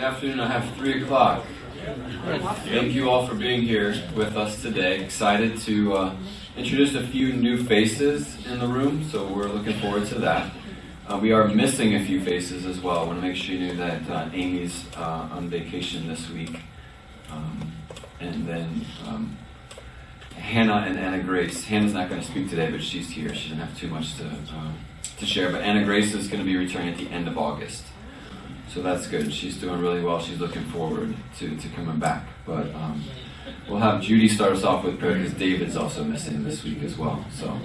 afternoon. I have 3 o'clock. Thank you all for being here with us today. Excited to introduce a few new faces in the room, so we're looking forward to that. We are missing a few faces as well. I want to make sure you knew that Amy's on vacation this week. And then Hannah and Anna Grace. Hannah's not going to speak today, but she's here. She didn't have too much to share. But Anna Grace is going to be returning at the end of August. So that's good. She's doing really well. She's looking forward to coming back. But we'll have Judy start us off with prayer because David's also missing this week as well. So,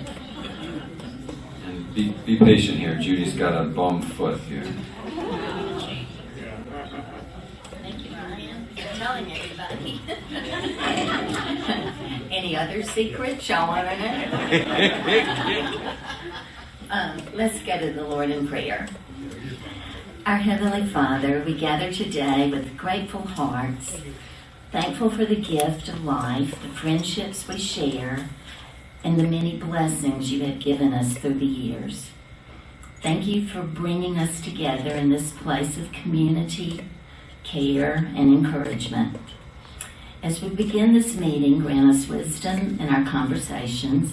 and be patient here. Judy's got a bum foot here. Thank you, Ryan, for telling everybody. Any other secrets y'all want to know? Let's go to the Lord in prayer. Our Heavenly Father, we gather today with grateful hearts, thankful for the gift of life, the friendships we share, and the many blessings you have given us through the years. Thank you for bringing us together in this place of community, care, and encouragement. As we begin this meeting, grant us wisdom in our conversations,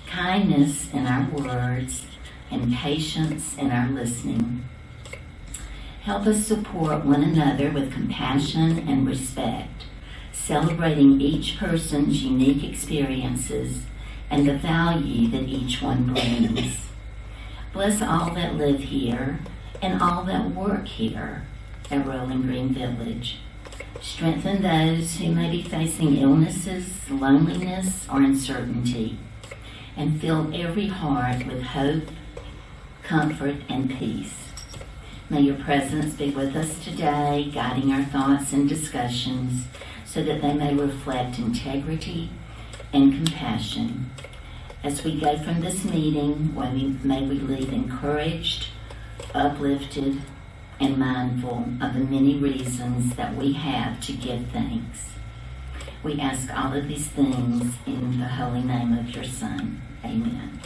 kindness in our words, and patience in our listening. Help us support one another with compassion and respect, celebrating each person's unique experiences and the value that each one brings. Bless all that live here and all that work here at Rolling Green Village. Strengthen those who may be facing illnesses, loneliness, or uncertainty, and fill every heart with hope, comfort, and peace. May your presence be with us today, guiding our thoughts and discussions so that they may reflect integrity and compassion. As we go from this meeting, may we leave encouraged, uplifted, and mindful of the many reasons that we have to give thanks. We ask all of these things in the holy name of your Son. Amen.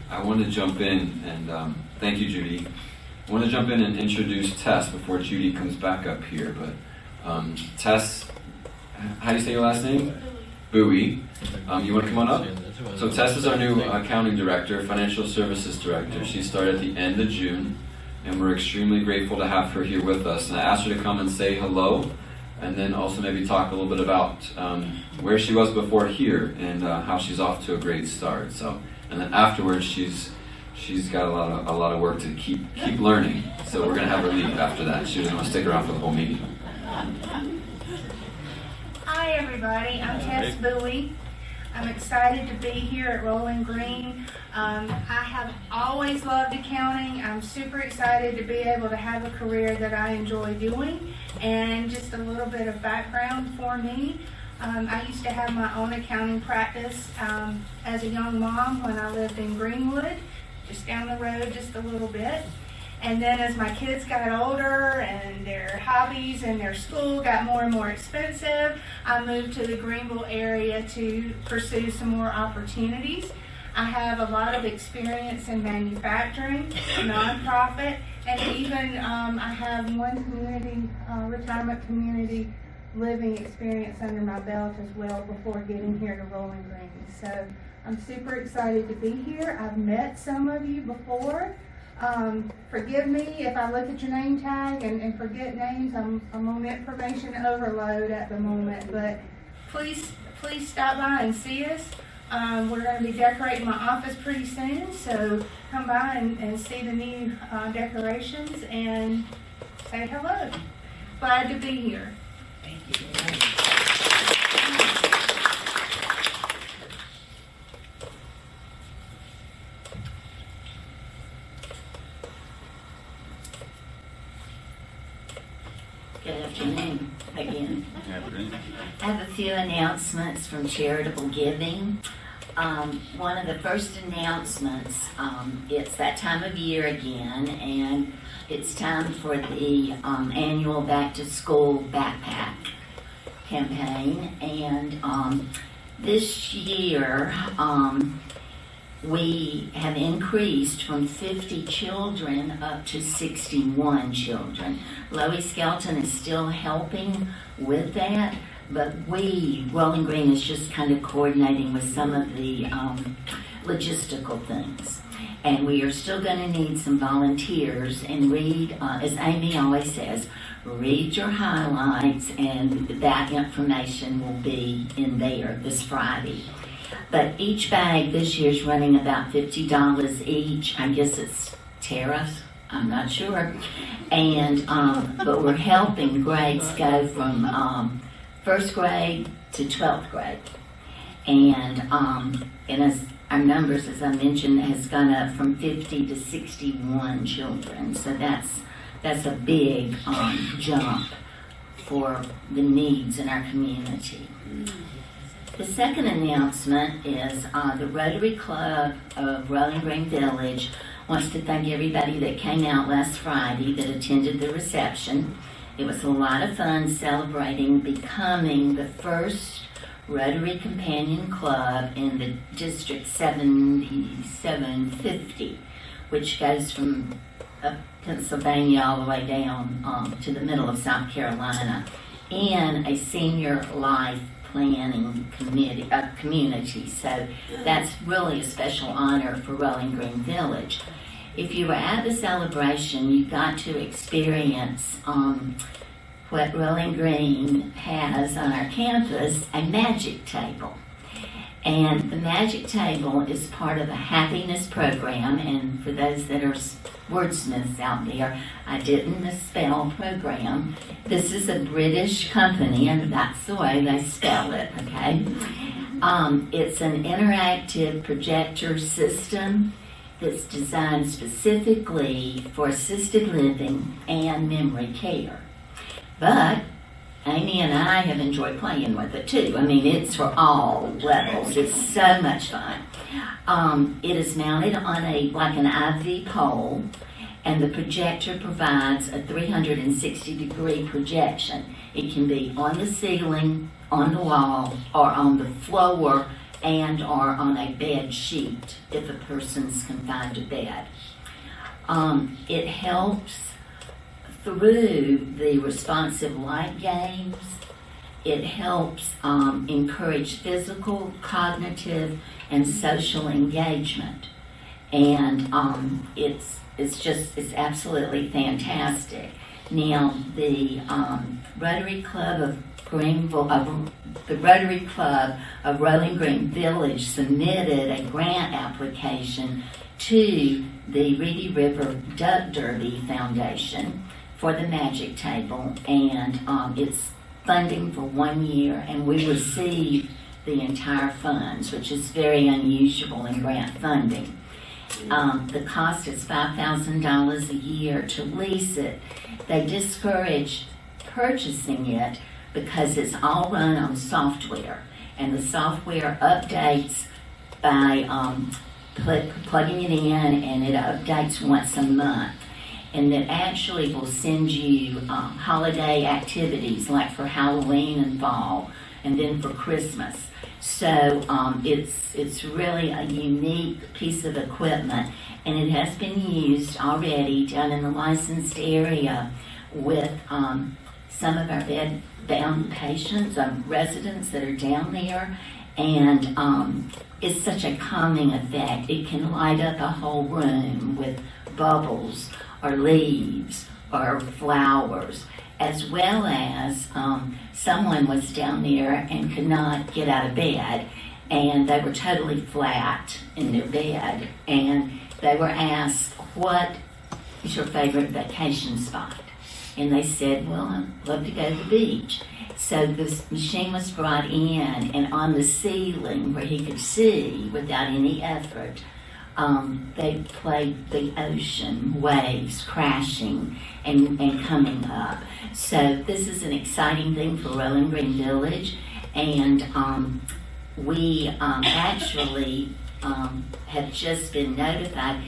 I want to jump in and thank you, Judy. I want to jump in and introduce Tess before Judy comes back up here. But Tess, how do you say your last name? Bowie. You want to come on up? So Tess is our new accounting director, financial services director. She started at the end of June, and we're extremely grateful to have her here with us. And I asked her to come and say hello, and then also maybe talk a little bit about where she was before here and how she's off to a great start. So, and then afterwards, she's got a lot of work to keep learning. So we're gonna have her leave after that. She doesn't want to stick around for the whole meeting. Hi everybody, I'm Tess Bowie. I'm excited to be here at Rolling Green. I have always loved accounting. I'm super excited to be able to have a career that I enjoy doing. And just a little bit of background for me. I used to have my own accounting practice as a young mom when I lived in Greenwood, just down the road just a little bit. And then as my kids got older and their hobbies and their school got more and more expensive, I moved to the Greenville area to pursue some more opportunities. I have a lot of experience in manufacturing, nonprofit, and even I have one community, retirement community living experience under my belt as well before getting here to Rolling Green. So I'm super excited to be here. I've met some of you before. Forgive me if I look at your name tag and forget names. I'm on information overload at the moment, but please stop by and see us. We're going to be decorating my office pretty soon, so come by and see the new decorations and say hello. Glad to be here. Thank you. Good afternoon again. I have a few announcements from charitable giving. One of the first announcements, it's that time of year again, and it's time for the annual back to school backpack campaign. And This year, we have increased from 50 children up to 61 children. Loie Skelton is still helping with that, but Rolling Green, is just kind of coordinating with some of the logistical things. And we are still going to need some volunteers, and read, as Amy always says, read your highlights, and that information will be in there this Friday. But each bag this year is running about $50 each. I guess it's tariffs, I'm not sure. And but we're helping grades go from first grade to 12th grade. And as our numbers, as I mentioned, has gone up from 50 to 61 children. So that's a big jump for the needs in our community. The second announcement is the Rotary Club of Rolling Green Village wants to thank everybody that came out last Friday that attended the reception. It was a lot of fun celebrating becoming the first Rotary Companion Club in the District 7750, which goes from Pennsylvania all the way down to the middle of South Carolina, in a senior life planning community. So that's really a special honor for Rolling Green Village. If you were at the celebration, you got to experience what Rolling Green has on our campus, a magic table. And the magic table is part of a happiness program, and for those that are wordsmiths out there, I didn't misspell program. This is a British company, and that's the way they spell it, okay? It's an interactive projector system that's designed specifically for assisted living and memory care. But Amy and I have enjoyed playing with it too. I mean, it's for all levels. It's so much fun. It is mounted on an IV pole, and the projector provides a 360-degree projection. It can be on the ceiling, on the wall, or on the floor, and or on a bed sheet if a person's confined to bed. It helps through the responsive light games. It helps encourage physical, cognitive, and social engagement. And it's absolutely fantastic. Now, the Rotary Club of Rolling Green Village submitted a grant application to the Reedy River Duck Derby Foundation for the magic table, and it's funding for 1 year, and we receive the entire funds, which is very unusual in grant funding. The cost is $5,000 a year to lease it. They discourage purchasing it because it's all run on software, and the software updates by plugging it in, and it updates once a month. And it actually will send you holiday activities, like for Halloween and fall, and then for Christmas. So it's really a unique piece of equipment, and it has been used already down in the licensed area with some of our bed-bound patients, residents that are down there, and it's such a calming effect. It can light up a whole room with bubbles or leaves or flowers, as well as someone was down there and could not get out of bed, and they were totally flat in their bed, and they were asked, what is your favorite vacation spot? And they said, well, I'd love to go to the beach. So this machine was brought in, and on the ceiling where he could see without any effort, they played the ocean waves crashing and coming up. So this is an exciting thing for Rolling Green Village, and we actually have just been notified.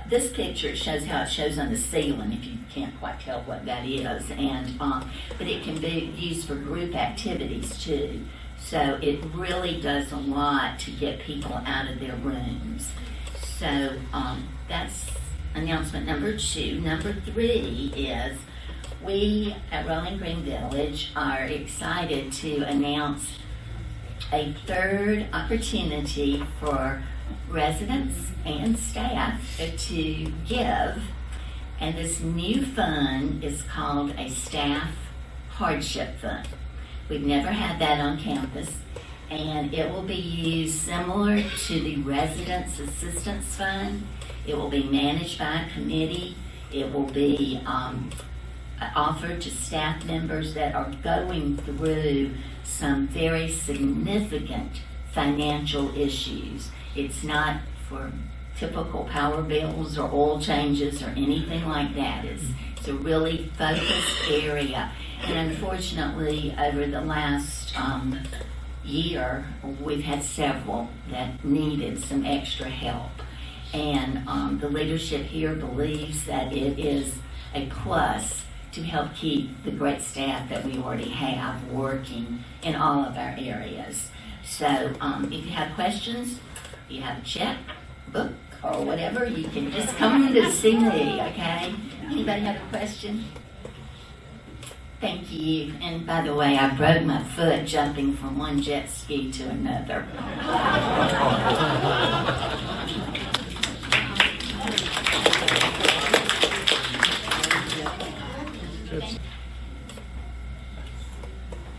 This picture shows how it shows on the ceiling, if you can't quite tell what that is, and but it can be used for group activities too. So it really does a lot to get people out of their rooms. So that's announcement number 2. Number 3 is we at Rolling Green Village are excited to announce a third opportunity for residents and staff to give. And this new fund is called a staff hardship fund. We've never had that on campus, and it will be used similar to the Residents Assistance Fund. It will be managed by a committee. It will be offered to staff members that are going through some very significant financial issues. It's not for typical power bills or oil changes or anything like that. It's a really focused area. And unfortunately, over the last year, we've had several that needed some extra help. And the leadership here believes that it is a plus to help keep the great staff that we already have working in all of our areas. So if you have questions, if you have a check, book, or whatever, you can just come to see me, okay? Anybody have a question? Thank you. And by the way, I broke my foot jumping from one jet ski to another.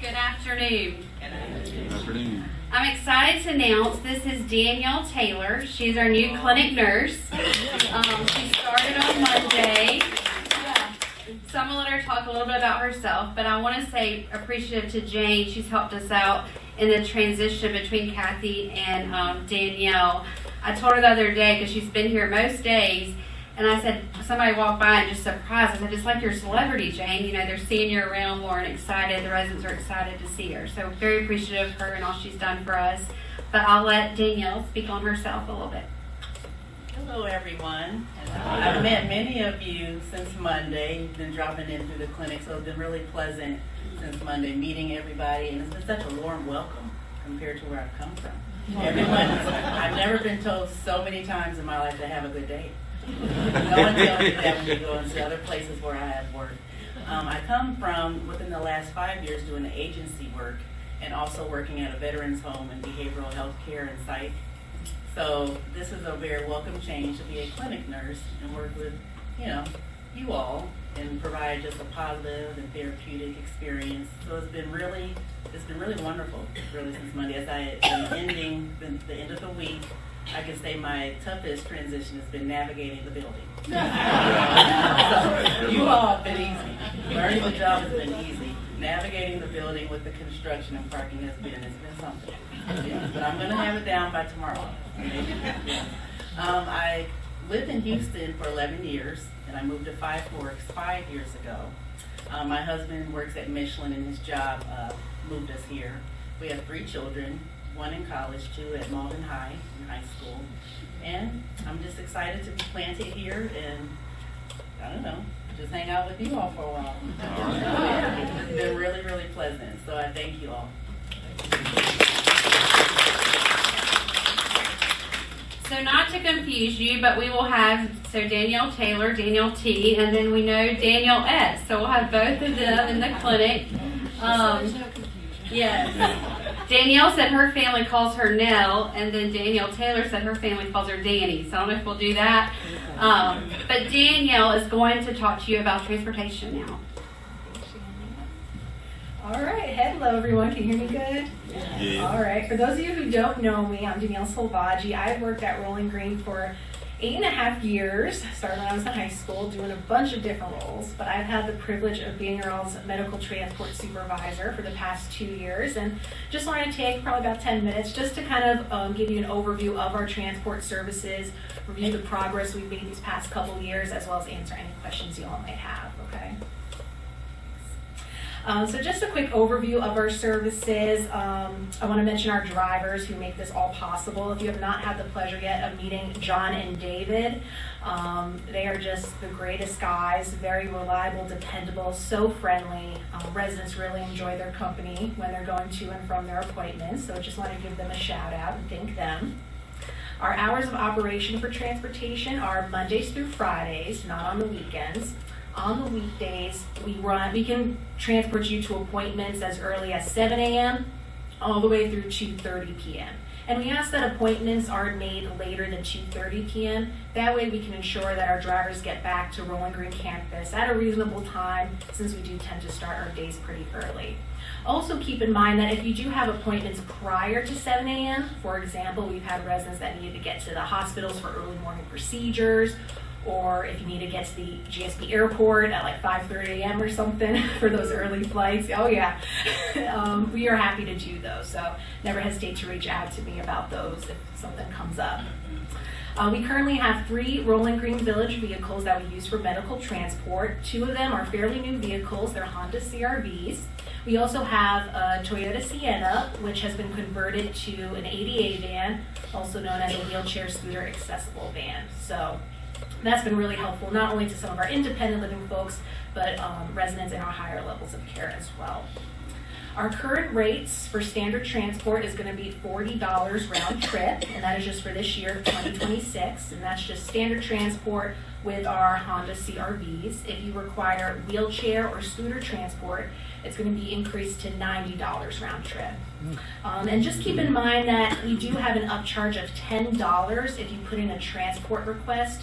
Good afternoon. Good afternoon. I'm excited to announce this is Danielle Taylor. She's our new clinic nurse. She started on Monday. So I'm going to let her talk a little bit about herself, but I want to say appreciative to Jane. She's helped us out in the transition between Kathy and Danielle. I told her the other day, because she's been here most days, and I said, somebody walked by and just surprised. I said, just like your celebrity, Jane. You know, they're seeing you around more and excited. The residents are excited to see her. So very appreciative of her and all she's done for us. But I'll let Danielle speak on herself a little bit. Hello, everyone. I've met many of you since Monday. You've been dropping in through the clinic, so it's been really pleasant since Monday meeting everybody. And it's been such a warm welcome compared to where I've come from. I've never been told so many times in my life to have a good day. No one tells me that when you go into other places where I have worked. I come from, within the last 5 years, doing the agency work and also working at a veterans home in behavioral health care and psych. So this is a very welcome change to be a clinic nurse and work with, you all and provide just a positive and therapeutic experience. So it's been really wonderful, really, since Monday. As I am ending the end of the week, I can say my toughest transition has been navigating the building. So, you all have been easy. Learning the job has been easy. Navigating the building with the construction and parking has been something. Yeah, but I'm going to have it down by tomorrow. I lived in Houston for 11 years, and I moved to Five Forks 5 years ago. My husband works at Michelin, and his job moved us here. We have 3 children, 1 in college, 2 at Malden High in high school. And I'm just excited to be planted here and, I don't know, just hang out with you all for a while. Yeah, it's been really, really pleasant. So I thank you all. So not to confuse you, but we will have, Danielle Taylor, Danielle T, and then we know Danielle S. So we'll have both of them in the clinic. Yes. Danielle said her family calls her Nell, and then Danielle Taylor said her family calls her Danny. So I don't know if we'll do that. But Danielle is going to talk to you about transportation now. All right. Hello, everyone. Can you hear me good? Yeah. All right. For those of you who don't know me, I'm Danielle Salvaggi. I've worked at Rolling Green for 8.5 years. Started when I was in high school, doing a bunch of different roles. But I've had the privilege of being your all's medical transport supervisor for the past 2 years. And just wanted to take probably about 10 minutes just to kind of give you an overview of our transport services, review the progress we've made these past couple years, as well as answer any questions you all might have, okay? So just a quick overview of our services. I want to mention our drivers who make this all possible. If you have not had the pleasure yet of meeting John and David, they are just the greatest guys, very reliable, dependable, so friendly. Residents really enjoy their company when they're going to and from their appointments, so I just want to give them a shout out and thank them. Our hours of operation for transportation are Mondays through Fridays, not on the weekends. On the weekdays, we can transport you to appointments as early as 7 a.m. all the way through 2:30 p.m. And we ask that appointments aren't made later than 2:30 p.m. That way we can ensure that our drivers get back to Rolling Green campus at a reasonable time, since we do tend to start our days pretty early. Also keep in mind that if you do have appointments prior to 7 a.m., for example, we've had residents that need to get to the hospitals for early morning procedures, or if you need to get to the GSP airport at like 5:30 a.m. or something for those early flights, oh yeah, we are happy to do those. So never hesitate to reach out to me about those if something comes up. We currently have 3 Rolling Green Village vehicles that we use for medical transport. 2 of them are fairly new vehicles. They're Honda CR-Vs. We also have a Toyota Sienna, which has been converted to an ADA van, also known as a wheelchair scooter accessible van. So that's been really helpful, not only to some of our independent living folks, but residents in our higher levels of care as well. Our current rates for standard transport is going to be $40 round trip, and that is just for this year, 2026, and that's just standard transport with our Honda CR-Vs. If you require wheelchair or scooter transport, it's going to be increased to $90 round trip. And just keep in mind that we do have an upcharge of $10 if you put in a transport request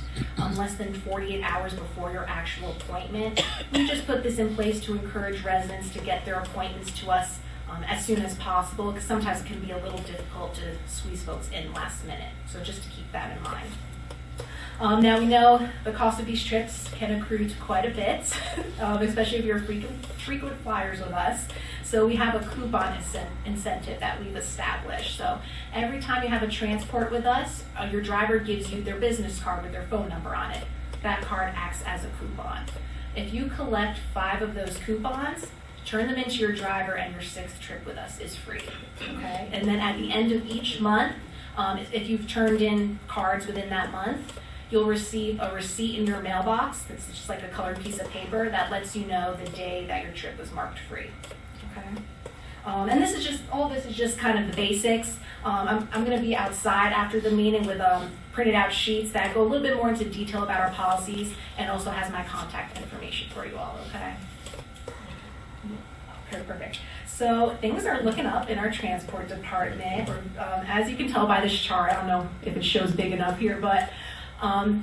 less than 48 hours before your actual appointment. We just put this in place to encourage residents to get their appointments to us as soon as possible, because sometimes it can be a little difficult to squeeze folks in last minute. So just to keep that in mind. Now we know the cost of these trips can accrue to quite a bit, especially if you're frequent flyers with us. So we have a coupon incentive that we've established. So every time you have a transport with us, your driver gives you their business card with their phone number on it. That card acts as a coupon. If you collect 5 of those coupons, turn them into your driver, and your 6th trip with us is free. Okay? And then at the end of each month, if you've turned in cards within that month, you'll receive a receipt in your mailbox. It's just like a colored piece of paper that lets you know the day that your trip was marked free. Okay. And this is just kind of the basics. I'm going to be outside after the meeting with printed out sheets that go a little bit more into detail about our policies, and also has my contact information for you all. Okay. Okay, perfect. So things are looking up in our transport department. As you can tell by this chart, I don't know if it shows big enough here, but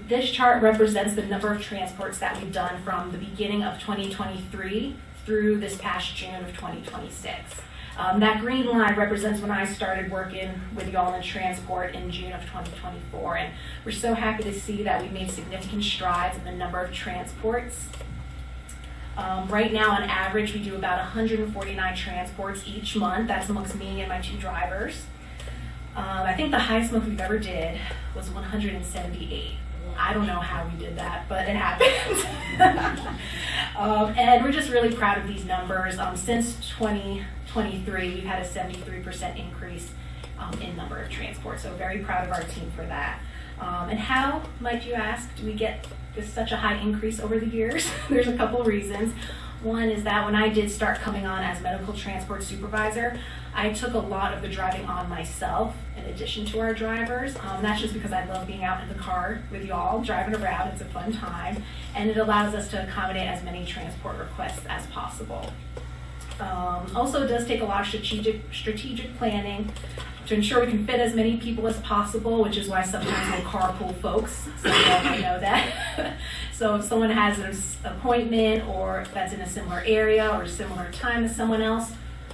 this chart represents the number of transports that we've done from the beginning of 2023 through this past June of 2026. That green line represents when I started working with y'all in transport in June of 2024, and we're so happy to see that we've made significant strides in the number of transports. Right now, on average, we do about 149 transports each month. That's amongst me and my 2 drivers. I think the highest month we've ever did was 178. I don't know how we did that, but it happened. And we're just really proud of these numbers. Since 2023, we've had a 73% increase in number of transports, so very proud of our team for that. And how, might you ask, do we get such a high increase over the years? There's a couple reasons. One is that when I did start coming on as medical transport supervisor, I took a lot of the driving on myself in addition to our drivers. That's just because I love being out in the car with y'all, driving around. It's a fun time, and it allows us to accommodate as many transport requests as possible. Also, it does take a lot of strategic planning to ensure we can fit as many people as possible, which is why sometimes we'll carpool folks, so you all might know that. So if someone has an appointment or that's in a similar area or a similar time as someone else,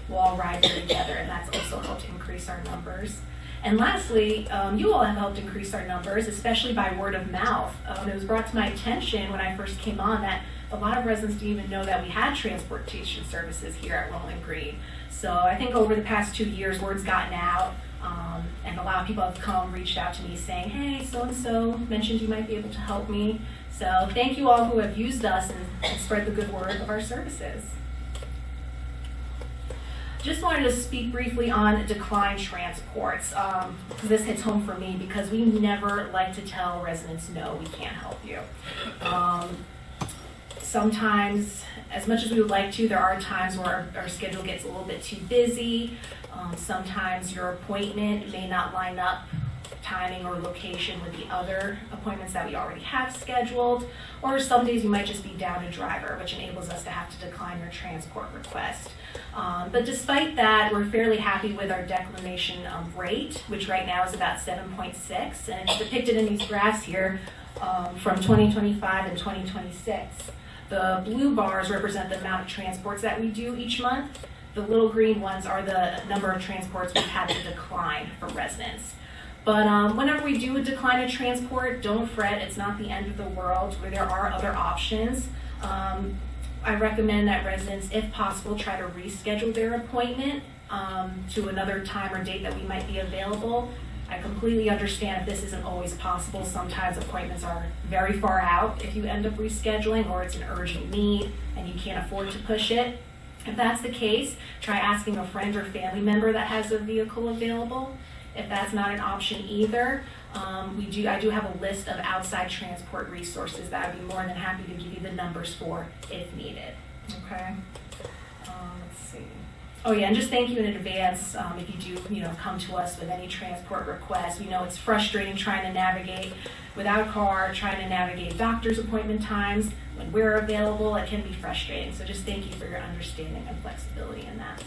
we'll all ride there together, and that's also helped increase our numbers. And lastly, you all have helped increase our numbers, especially by word of mouth. It was brought to my attention when I first came on that a lot of residents didn't even know that we had transportation services here at Rolling Green. So I think over the past 2 years, word's gotten out, and a lot of people have reached out to me saying, hey, so-and-so mentioned you might be able to help me. So thank you all who have used us and spread the good word of our services. Just wanted to speak briefly on decline transports. This hits home for me because we never like to tell residents, no, we can't help you. Sometimes, as much as we would like to, there are times where our schedule gets a little bit too busy. Sometimes your appointment may not line up timing or location with the other appointments that we already have scheduled, or some days you might just be down a driver, which enables us to have to decline your transport request. But despite that, we're fairly happy with our declination rate, which right now is about 7.6, and it's depicted in these graphs here from 2025 and 2026. The blue bars represent the amount of transports that we do each month. The little green ones are the number of transports we've had to decline for residents. But whenever we do a decline of transport, don't fret, it's not the end of the world, where there are other options. I recommend that residents, if possible, try to reschedule their appointment to another time or date that we might be available. I completely understand if this isn't always possible. Sometimes appointments are very far out if you end up rescheduling, or it's an urgent need and you can't afford to push it. If that's the case, try asking a friend or family member that has a vehicle available. If that's not an option either, I do have a list of outside transport resources that I'd be more than happy to give you the numbers for if needed. Okay. Let's see. Oh yeah, and just thank you in advance if you do, come to us with any transport requests. We know it's frustrating trying to navigate without a car, trying to navigate doctor's appointment times. When we're available, it can be frustrating. So just thank you for your understanding and flexibility in that.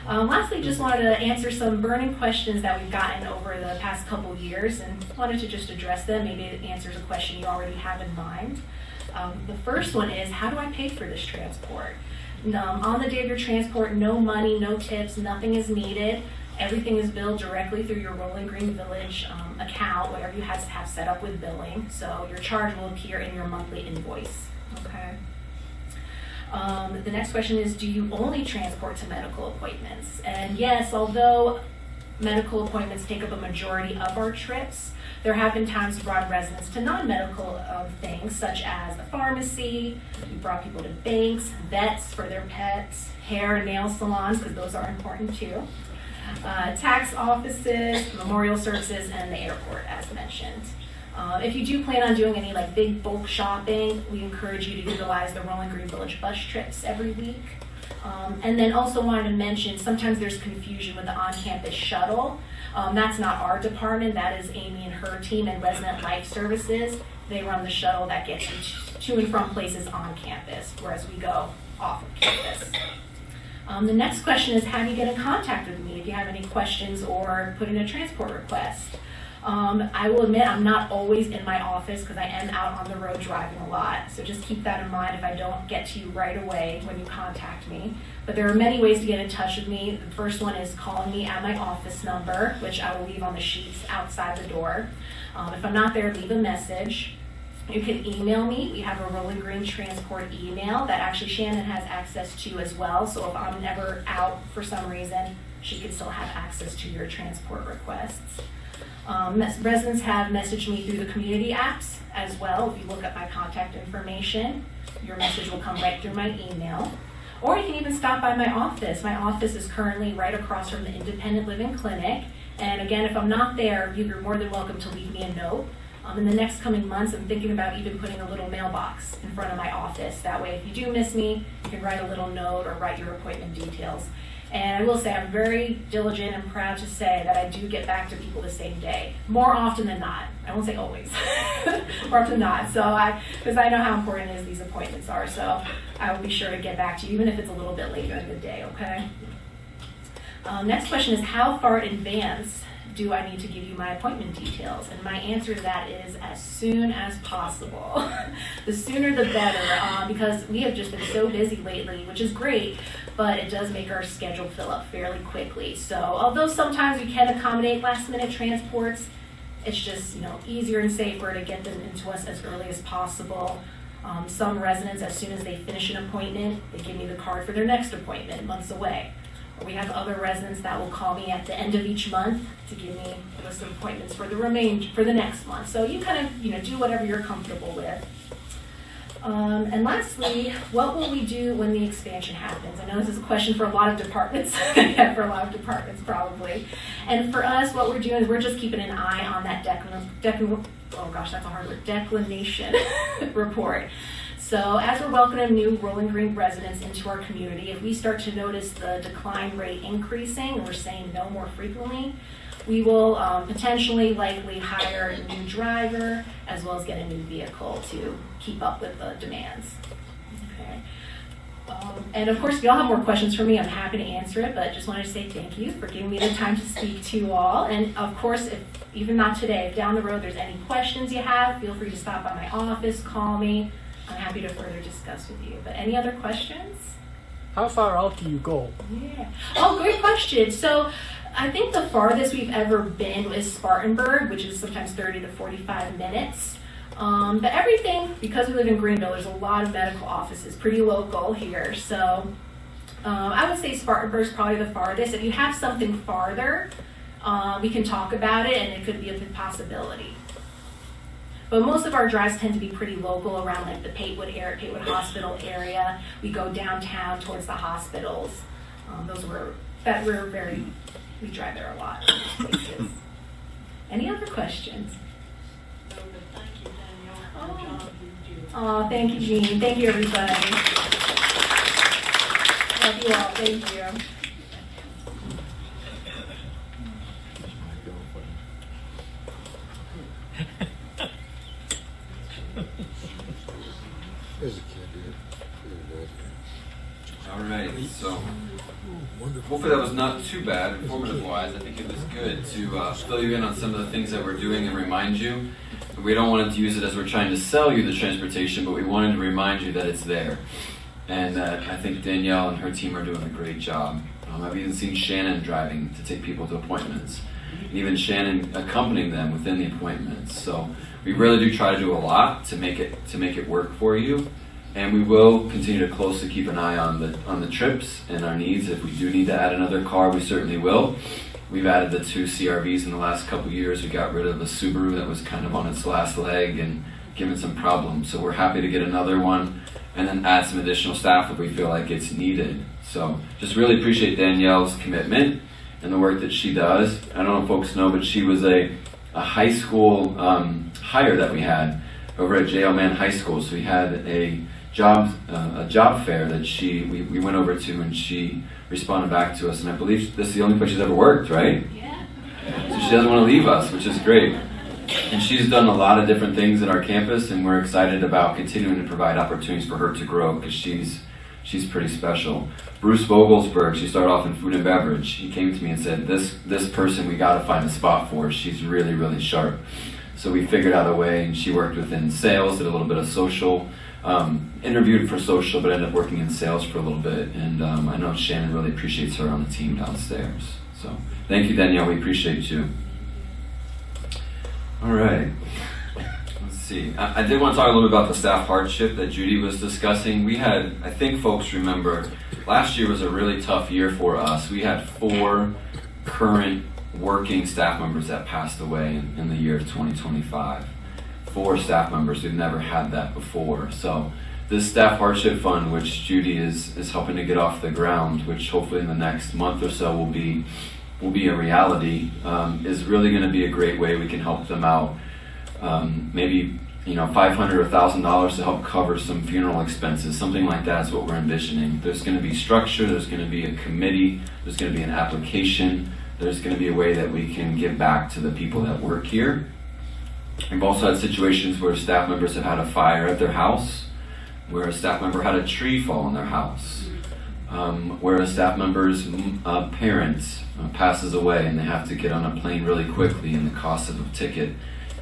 Lastly, just wanted to answer some burning questions that we've gotten over the past couple years, and wanted to just address them. Maybe it answers a question you already have in mind. The first one is, how do I pay for this transport? On the day of your transport, no money, no tips, nothing is needed. Everything is billed directly through your Rolling Green Village account, whatever you have set up with billing. So your charge will appear in your monthly invoice. Okay. The next question is, do you only transport to medical appointments? And yes, although medical appointments take up a majority of our trips, there have been times we brought residents to non-medical things, such as the pharmacy. We brought people to banks, vets for their pets, hair and nail salons, because those are important too. Tax offices, memorial services, and the airport, as mentioned. If you do plan on doing any big bulk shopping, we encourage you to utilize the Rolling Green Village bus trips every week. And then also wanted to mention, sometimes there's confusion with the on-campus shuttle. That's not our department, that is Amy and her team and Resident Life Services. They run the shuttle that gets you to and from places on campus, whereas we go off of campus. The next question is, how do you get in contact with me if you have any questions or put in a transport request? I will admit I'm not always in my office because I am out on the road driving a lot. So just keep that in mind if I don't get to you right away when you contact me. But there are many ways to get in touch with me. The first one is calling me at my office number, which I will leave on the sheets outside the door. If I'm not there, leave a message. You can email me. We have a Rolling Green Transport email that actually Shannon has access to as well. So if I'm ever out for some reason, she can still have access to your transport requests. Residents have messaged me through the community apps as well. If you look at my contact information, your message will come right through my email. Or you can even stop by my office. My office is currently right across from the Independent Living Clinic. And again, if I'm not there, you're more than welcome to leave me a note. In the next coming months, I'm thinking about even putting a little mailbox in front of my office. That way, if you do miss me, you can write a little note or write your appointment details. And I will say I'm very diligent and proud to say that I do get back to people the same day, more often than not. I won't say always, more often than not. So because I know how important it is these appointments are, so I will be sure to get back to you, even if it's a little bit later in the day, okay? Next question is, how far in advance do I need to give you my appointment details? And my answer to that is as soon as possible. The sooner the better, because we have just been so busy lately, which is great, but it does make our schedule fill up fairly quickly. So although sometimes we can accommodate last minute transports, it's just easier and safer to get them into us as early as possible. Some residents, as soon as they finish an appointment, they give me the card for their next appointment months away. We have other residents that will call me at the end of each month to give me a list of appointments for the next month. So you kind of do whatever you're comfortable with. And lastly, what will we do when the expansion happens? I know this is a question for a lot of departments, for a lot of departments probably. And for us, what we're doing is we're just keeping an eye on that declination report. So as we're welcoming new Rolling Green residents into our community, if we start to notice the decline rate increasing, and we're saying no more frequently, we will potentially likely hire a new driver as well as get a new vehicle to keep up with the demands. Okay. And of course, if y'all have more questions for me, I'm happy to answer it, but just wanted to say thank you for giving me the time to speak to you all. And of course, if even not today, if down the road there's any questions you have, feel free to stop by my office, call me. I'm happy to further discuss with you. But any other questions? How far out do you go? Yeah. Oh, great question. So I think the farthest we've ever been is Spartanburg, which is sometimes 30 to 45 minutes. But everything, because we live in Greenville, there's a lot of medical offices, pretty local here. So I would say Spartanburg is probably the farthest. If you have something farther, we can talk about it, and it could be a good possibility. But most of our drives tend to be pretty local around like the Patewood Hospital area. We go downtown towards the hospitals. We drive there a lot. Places. Any other questions? Thank you, Danielle, for the job you do. Oh, thank you, Jean. Thank you, everybody. Love you all. Thank you. All right, so hopefully that was not too bad, informative-wise. I think it was good to fill you in on some of the things that we're doing and remind you. We don't want to use it as we're trying to sell you the transportation, but we wanted to remind you that it's there. And I think Danielle and her team are doing a great job. I've even seen Shannon driving to take people to appointments, and even Shannon accompanying them within the appointments. So we really do try to do a lot to make it work for you. And we will continue to closely keep an eye on the trips and our needs. If we do need to add another car, we certainly will. We've added the 2 CRVs in the last couple of years. We got rid of a Subaru that was kind of on its last leg and given some problems. So we're happy to get another one and then add some additional staff if we feel like it's needed. So just really appreciate Danielle's commitment and the work that she does. I don't know if folks know, but she was a high school hire that we had over at J.L. Mann High School. So we had a job fair that we went over to, and she responded back to us, and I believe this is the only place she's ever worked, right? Yeah. So she doesn't want to leave us, which is great. And she's done a lot of different things at our campus, and we're excited about continuing to provide opportunities for her to grow, because she's pretty special. Bruce Vogelsberg, she started off in food and beverage. He came to me and said, this person we got to find a spot for. She's really, really sharp. So we figured out a way, and she worked within sales, did a little bit of social, interviewed for social, but ended up working in sales for a little bit. And I know Shannon really appreciates her on the team downstairs. So thank you, Danielle. We appreciate you. All right. Let's see. I did want to talk a little bit about the staff hardship that Judy was discussing. We had, I think folks remember, last year was a really tough year for us. We had 4 current working staff members that passed away in the year of 2025. 4 staff members. We've never had that before. So this staff hardship fund, which Judy is helping to get off the ground, which hopefully in the next month or so will be a reality, is really going to be a great way we can help them out. Maybe $500 or $1,000 to help cover some funeral expenses, something like that is what we're envisioning. There's going to be structure. There's going to be a committee. There's going to be an application. There's going to be a way that we can give back to the people that work here. We've also had situations where staff members have had a fire at their house, where a staff member had a tree fall on their house, where a staff member's parent passes away and they have to get on a plane really quickly, and the cost of a ticket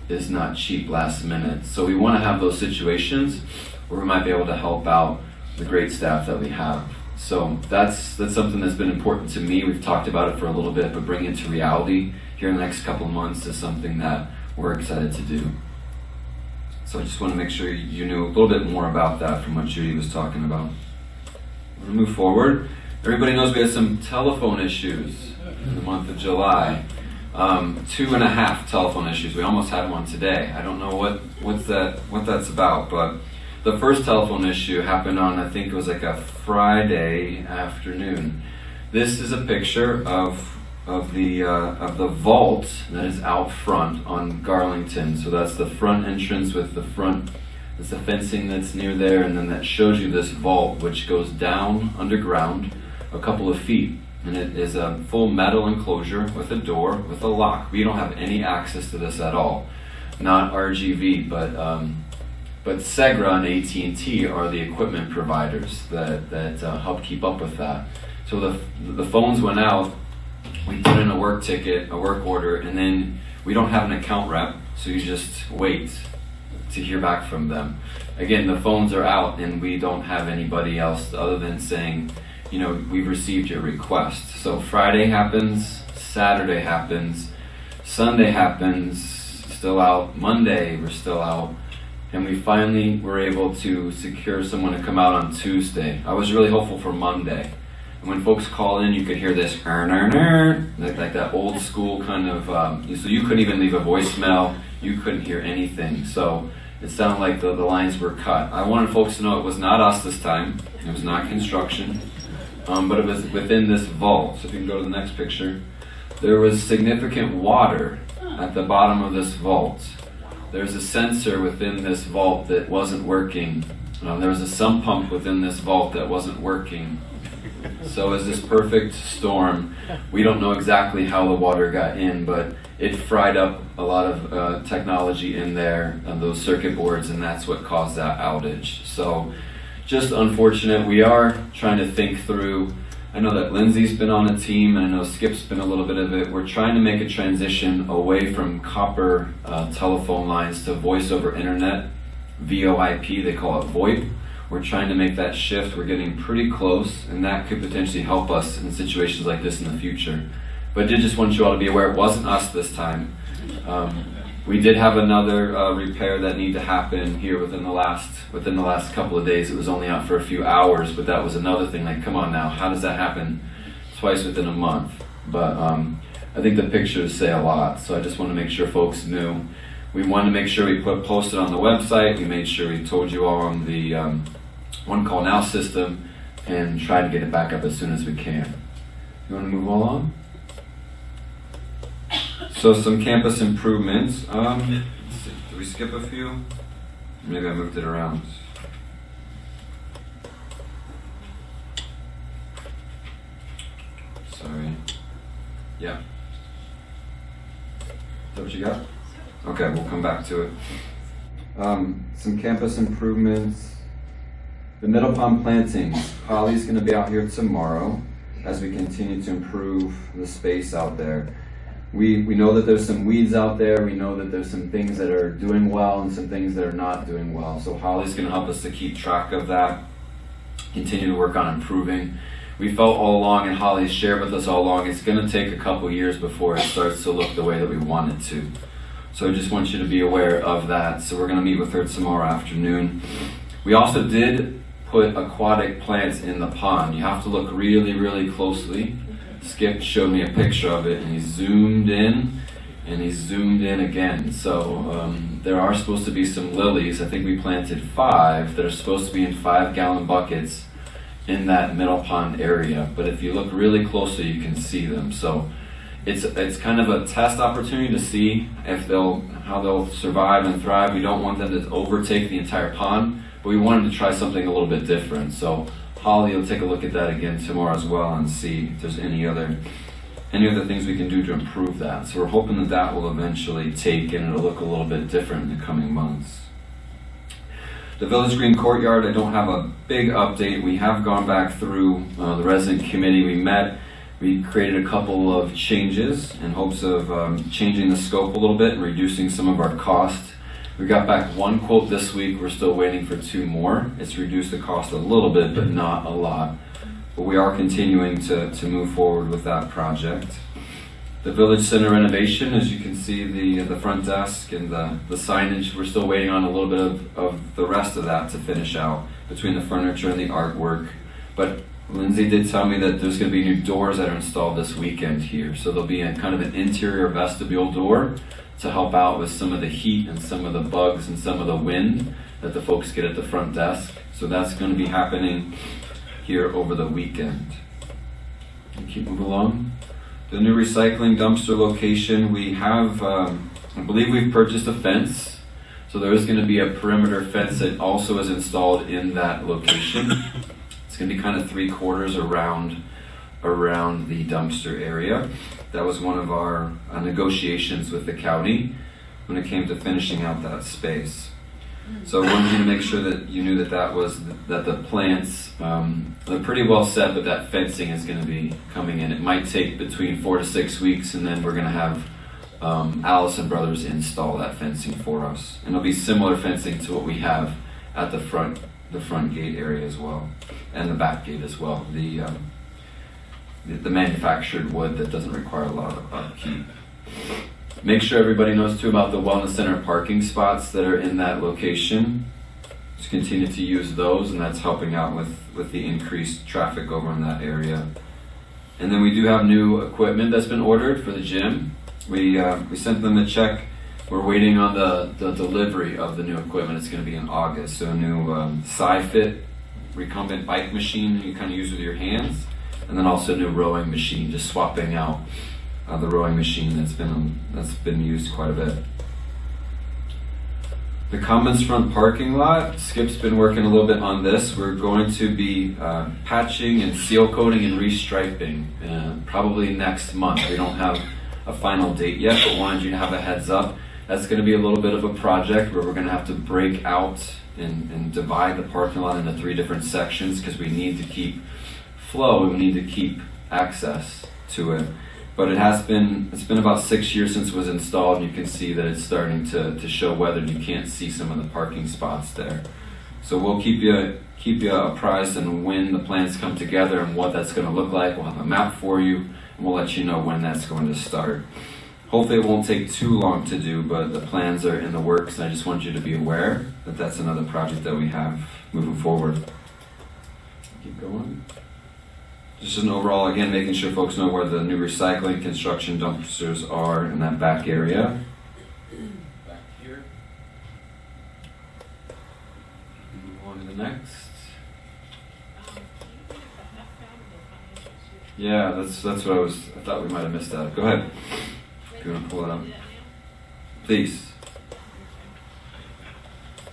is not cheap last minute. So we want to have those situations where we might be able to help out the great staff that we have. So that's something that's been important to me. We've talked about it for a little bit, but bringing it to reality here in the next couple of months is something that we're excited to do. So I just want to make sure you knew a little bit more about that from what Judy was talking about. We're going to move forward. Everybody knows we had some telephone issues in the month of July. 2.5 telephone issues. We almost had one today. I don't know what that's about, but the first telephone issue happened on, I think it was like a Friday afternoon. This is a picture of the vault that is out front on Garlington. So that's the front entrance with the front. There's the fencing that's near there, and then that shows you this vault which goes down underground a couple of feet. And it is a full metal enclosure with a door, with a lock. We don't have any access to this at all. Not RGV, but Segra and AT&T are the equipment providers that help keep up with that. So the phones went out, we put in a work ticket, a work order, and then we don't have an account rep, so you just wait to hear back from them. Again, the phones are out and we don't have anybody else other than saying, you know, we've received your request. So Friday happens, Saturday happens, Sunday happens, still out, Monday we're still out, and we finally were able to secure someone to come out on Tuesday. I was really hopeful for Monday. And when folks call in, you could hear this like that old school kind of, so you couldn't even leave a voicemail, you couldn't hear anything. So it sounded like the lines were cut. I wanted folks to know it was not us this time, it was not construction, but it was within this vault. So if you can go to the next picture, there was significant water at the bottom of this vault. There's a sensor within this vault that wasn't working. There was a sump pump within this vault that wasn't working. So it was this perfect storm. We don't know exactly how the water got in, but it fried up a lot of technology in there, those circuit boards, and that's what caused that outage. So just unfortunate. We are trying to think through, I know that Lindsay's been on a team, and I know Skip's been a little bit of it. We're trying to make a transition away from copper telephone lines to voice over internet, VoIP, they call it VoIP. We're trying to make that shift. We're getting pretty close, and that could potentially help us in situations like this in the future. But I did just want you all to be aware it wasn't us this time. We did have another repair that needed to happen here within the last couple of days. It was only out for a few hours, but that was another thing. Like, come on now, how does that happen twice within a month? But I think the pictures say a lot, so I just want to make sure folks knew. We wanted to make sure we posted on the website. We made sure we told you all on the One Call Now system, and try to get it back up as soon as we can. You want to move along? So some campus improvements. Let's see, did we skip a few? Maybe I moved it around. Sorry. Yeah. Is that what you got? Okay, we'll come back to it. Some campus improvements. The middle pond plantings. Holly's going to be out here tomorrow as we continue to improve the space out there. We know that there's some weeds out there. We know that there's some things that are doing well and some things that are not doing well. So Holly's going to help us to keep track of that, continue to work on improving. We felt all along, and Holly's shared with us all along, it's going to take a couple years before it starts to look the way that we want it to. So I just want you to be aware of that. So we're going to meet with her tomorrow afternoon. We also did put aquatic plants in the pond. You have to look really, really closely. Skip showed me a picture of it, and he zoomed in, and he zoomed in again. So there are supposed to be some lilies. I think we planted 5 that are supposed to be in 5-gallon buckets in that middle pond area. But if you look really closely, you can see them. So it's kind of a test opportunity to see if how they'll survive and thrive. We don't want them to overtake the entire pond, but we wanted to try something a little bit different. So Holly will take a look at that again tomorrow as well and see if there's any other things we can do to improve that. So we're hoping that that will eventually take and it'll look a little bit different in the coming months. The Village Green Courtyard, I don't have a big update. We have gone back through the resident committee. We met. We created a couple of changes in hopes of changing the scope a little bit and reducing some of our costs. We got back 1 quote this week. We're still waiting for 2 more. It's reduced the cost a little bit, but not a lot. But we are continuing to move forward with that project. The Village Center renovation, as you can see, the front desk and the signage, we're still waiting on a little bit of the rest of that to finish out between the furniture and the artwork. But Lindsay did tell me that there's going to be new doors that are installed this weekend here. So there'll be kind of an interior vestibule door to help out with some of the heat and some of the bugs and some of the wind that the folks get at the front desk. So that's going to be happening here over the weekend. And keep moving along. The new recycling dumpster location, we have, I believe we've purchased a fence. So there is going to be a perimeter fence that also is installed in that location. It's going to be kind of 3/4 around the dumpster area. That was one of our negotiations with the county when it came to finishing out that space. So I wanted you to make sure that you knew that the plants, they're pretty well set, but that fencing is going to be coming in. It might take between 4 to 6 weeks, and then we're going to have Allison Brothers install that fencing for us. And it'll be similar fencing to what we have at the front gate area as well, and the back gate as well. The manufactured wood that doesn't require a lot of upkeep. Make sure everybody knows too about the Wellness Center parking spots that are in that location. Just continue to use those, and that's helping out with the increased traffic over in that area. And then we do have new equipment that's been ordered for the gym. We sent them a check. We're waiting on the delivery of the new equipment. It's going to be in August. So a new SciFit recumbent bike machine you kind of use with your hands, and then also a new rowing machine, just swapping out the rowing machine that's been used quite a bit. The Commons Front parking lot, Skip's been working a little bit on this. We're going to be patching and seal coating and restriping probably next month. We don't have a final date yet, but wanted you to have a heads up. That's going to be a little bit of a project where we're going to have to break out and divide the parking lot into 3 different sections because we need to keep flow, we need to keep access to it. But it's been about 6 years since it was installed, and you can see that it's starting to show weather, and you can't see some of the parking spots there. So we'll keep you apprised on when the plans come together and what that's going to look like. We'll have a map for you, and we'll let you know when that's going to start. Hopefully it won't take too long to do, but the plans are in the works, and I just want you to be aware that that's another project that we have moving forward. Keep going. Just an overall, again, making sure folks know where the new recycling construction dumpsters are in that back area. Back here. Move on to the next. Yeah, that's what I thought we might have missed that. Go ahead. If you want to pull it up. Please.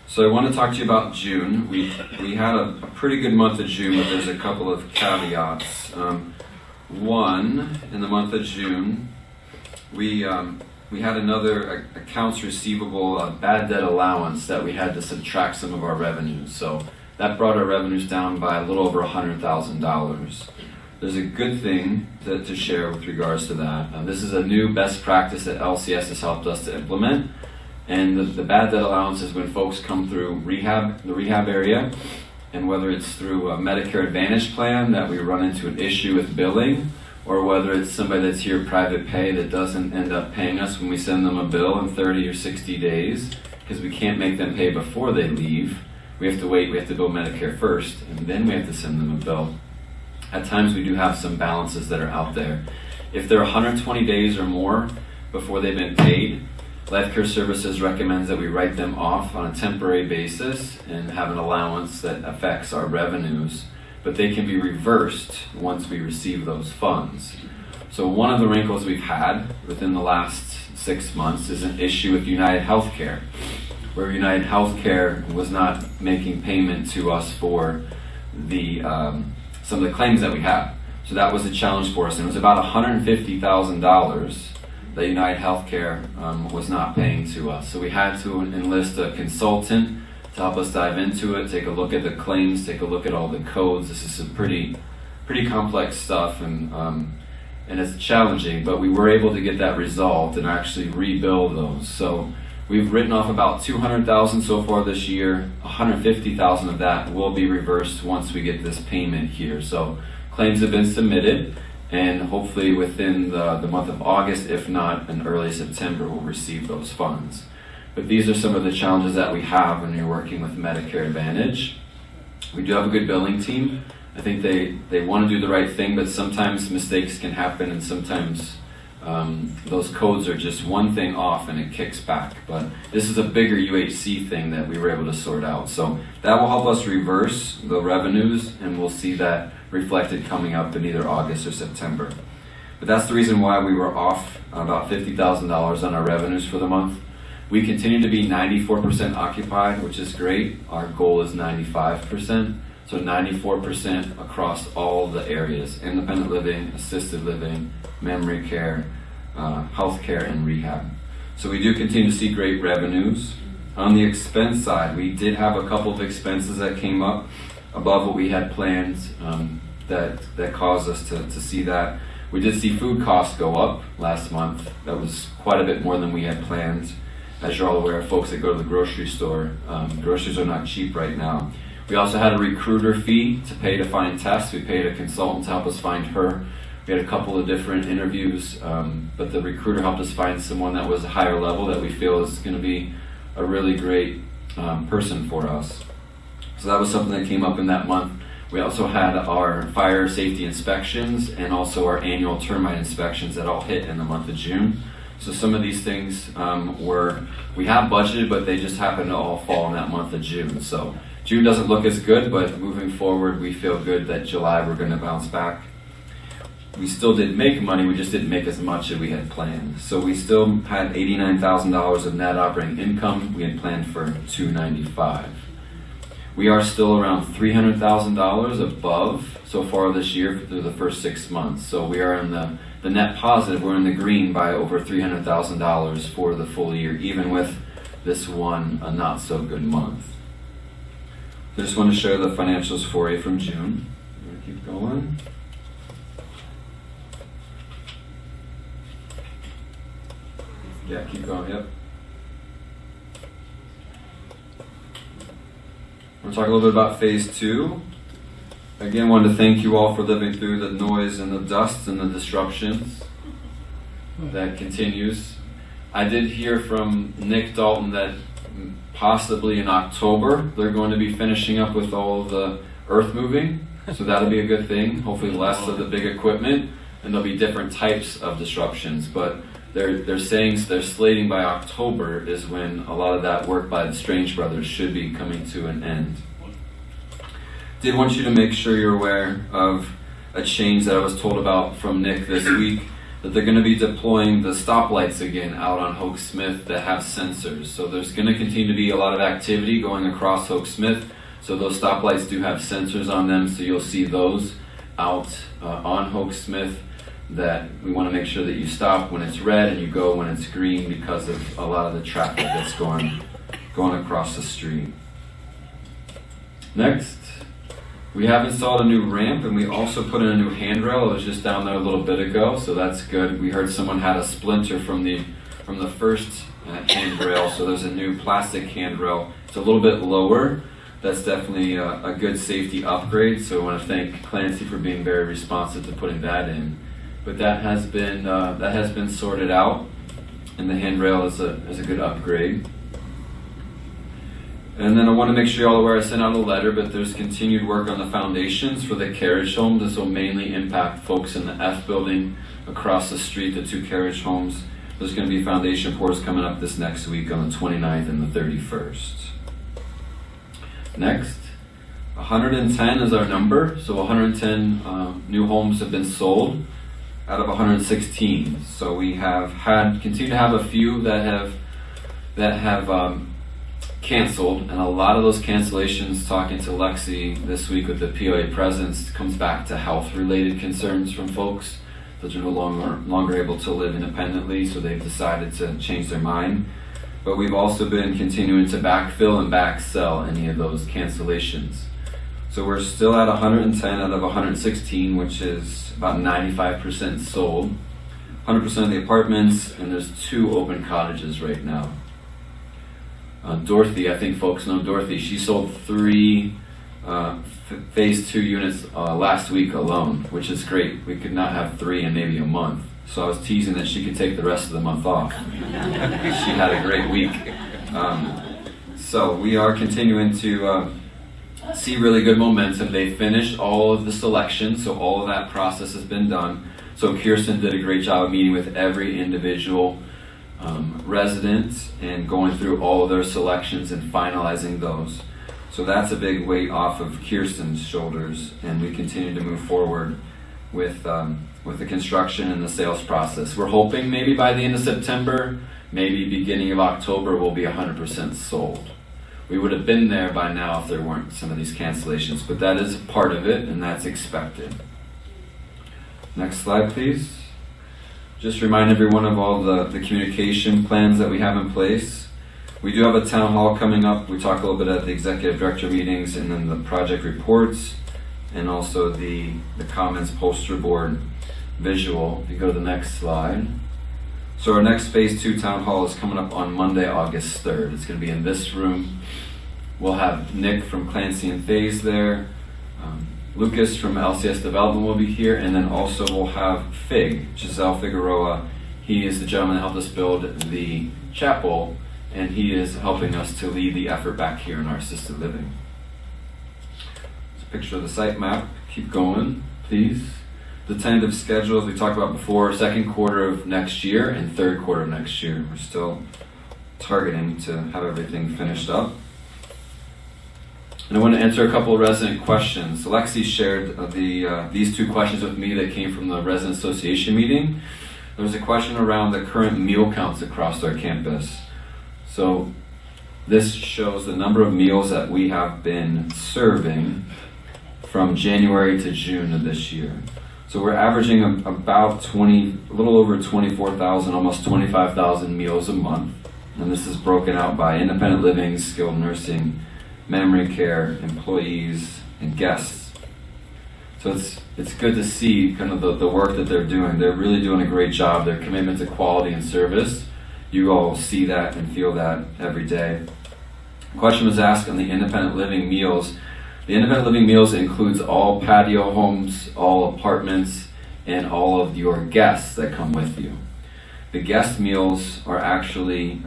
So I want to talk to you about June. We had a pretty good month of June, but there's a couple of caveats. One, in the month of June, we had another accounts receivable bad debt allowance that we had to subtract some of our revenues. So that brought our revenues down by a little over $100,000. There's a good thing to share with regards to that. This is a new best practice that LCS has helped us to implement. And the bad debt allowance is when folks come through the rehab area, and whether it's through a Medicare Advantage plan that we run into an issue with billing, or whether it's somebody that's here private pay that doesn't end up paying us when we send them a bill in 30 or 60 days, because we can't make them pay before they leave. We have to wait, we have to bill Medicare first, and then we have to send them a bill. At times we do have some balances that are out there. If they're 120 days or more before they've been paid, Life Care Services recommends that we write them off on a temporary basis and have an allowance that affects our revenues, but they can be reversed once we receive those funds. So one of the wrinkles we've had within the last 6 months is an issue with United Healthcare, where United Healthcare was not making payment to us for the some of the claims that we have. So that was a challenge for us, and it was about $150,000 that United Healthcare was not paying to us. So we had to enlist a consultant to help us dive into it, take a look at the claims, take a look at all the codes. This is some pretty complex stuff, and it's challenging, but we were able to get that resolved and actually rebuild those. So we've written off about $200,000 so far this year. $150,000 of that will be reversed once we get this payment here. So claims have been submitted, and hopefully within the month of August, if not in early September, we'll receive those funds. But these are some of the challenges that we have when you're working with Medicare Advantage. We do have a good billing team. I think they want to do the right thing, but sometimes mistakes can happen, and sometimes those codes are just one thing off and it kicks back. But this is a bigger UHC thing that we were able to sort out. So that will help us reverse the revenues, and we'll see that reflected coming up in either August or September. But that's the reason why we were off about $50,000 on our revenues for the month. We continue to be 94% occupied, which is great. Our goal is 95%. So 94% across all the areas: independent living, assisted living, memory care, healthcare, and rehab. So we do continue to see great revenues. On the expense side, we did have a couple of expenses that came up above what we had planned that caused us to see that. We did see food costs go up last month. That was quite a bit more than we had planned. As you're all aware, folks that go to the grocery store, groceries are not cheap right now. We also had a recruiter fee to pay to find Tess. We paid a consultant to help us find her. We had a couple of different interviews, but the recruiter helped us find someone that was a higher level that we feel is going to be a really great person for us. So that was something that came up in that month. We also had our fire safety inspections and also our annual termite inspections that all hit in the month of June. So some of these things we have budgeted, but they just happen to all fall in that month of June. So June doesn't look as good, but moving forward, we feel good that July we're going to bounce back. We still did make money, we just didn't make as much as we had planned. So we still had $89,000 of net operating income. We had planned for $295,000. We are still around $300,000 above so far this year through the first 6 months. So we are in the net positive. We're in the green by over $300,000 for the full year, even with this one not so good month. I just want to share the financials for you from June. I'm going to keep going. Yeah, keep going, yep. We're going to talk a little bit about phase 2. Again, wanted to thank you all for living through the noise and the dust and the disruptions that continues. I did hear from Nick Dalton that possibly in October they're going to be finishing up with all the earth moving, so that'll be a good thing. Hopefully less of the big equipment, and there'll be different types of disruptions. But they're slating by October is when a lot of that work by the Strange Brothers should be coming to an end. Did want you to make sure you're aware of a change that I was told about from Nick this week, that they're going to be deploying the stoplights again out on Hoke Smith that have sensors. So there's going to continue to be a lot of activity going across Hoke Smith. So those stoplights do have sensors on them, so you'll see those out on Hoke Smith, that we want to make sure that you stop when it's red and you go when it's green because of a lot of the traffic that's going across the street. Next, we have installed a new ramp, and we also put in a new handrail. It was just down there a little bit ago, so that's good. We heard someone had a splinter from the first handrail, so there's a new plastic handrail. It's a little bit lower. That's definitely a good safety upgrade, so I want to thank Clancy for being very responsive to putting that in. But that has been sorted out, and the handrail is a good upgrade. And then I want to make sure you're all aware I sent out a letter, but there's continued work on the foundations for the carriage homes. This will mainly impact folks in the F building across the street, the 2 carriage homes. There's going to be foundation pours coming up this next week on the 29th and the 31st. Next, 110 is our number. So 110 new homes have been sold out of 116. So we continue to have a few that have canceled, and a lot of those cancellations, talking to Lexi this week with the POA presence, comes back to health-related concerns from folks that are no longer able to live independently, so they've decided to change their mind. But we've also been continuing to backfill and backsell any of those cancellations. So we're still at 110 out of 116, which is about 95% sold. 100% of the apartments, and there's 2 open cottages right now. Dorothy, I think folks know Dorothy, she sold 3 phase 2 units last week alone, which is great. We could not have 3 in maybe a month. So I was teasing that she could take the rest of the month off. She had a great week. So we are continuing to see really good momentum. They finished all of the selections, so all of that process has been done. So Kirsten did a great job of meeting with every individual resident and going through all of their selections and finalizing those. So that's a big weight off of Kirsten's shoulders, and we continue to move forward with the construction and the sales process. We're hoping maybe by the end of September, maybe beginning of October, we'll be 100% sold. We would have been there by now if there weren't some of these cancellations, but that is part of it, and that's expected. Next slide, please. Just remind everyone of all the communication plans that we have in place. We do have a town hall coming up. We talk a little bit at the executive director meetings, and then the project reports, and also the comments poster board visual. If you go to the next slide. So our next phase 2 town hall is coming up on Monday, August 3rd. It's going to be in this room. We'll have Nick from Clancy and Faze there. Lucas from LCS Development will be here, and then also we'll have Giselle Figueroa. He is the gentleman that helped us build the chapel, and he is helping us to lead the effort back here in our assisted living. It's a picture of the site map. Keep going, please. The tentative schedule, as we talked about before, second quarter of next year and third quarter of next year. We're still targeting to have everything finished up. And I want to answer a couple of resident questions. Alexi shared these 2 questions with me that came from the resident association meeting. There was a question around the current meal counts across our campus. So this shows the number of meals that we have been serving from January to June of this year. So we're averaging about a little over 24,000, almost 25,000 meals a month. And this is broken out by independent living, skilled nursing, memory care, employees, and guests. So it's good to see kind of the work that they're doing. They're really doing a great job. Their commitment to quality and service, you all see that and feel that every day. The question was asked on the independent living meals. The independent living meals includes all patio homes, all apartments, and all of your guests that come with you. The guest meals are actually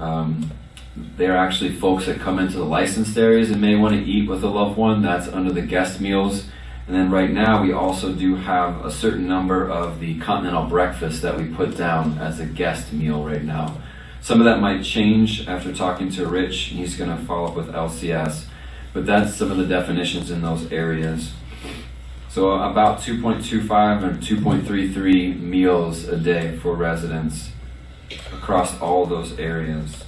they're actually folks that come into the licensed areas and may want to eat with a loved one. That's under the guest meals. And then right now we also do have a certain number of the continental breakfast that we put down as a guest meal right now. Some of that might change after talking to Rich. He's going to follow up with LCS. But that's some of the definitions in those areas. So about 2.25 or 2.33 meals a day for residents across all those areas.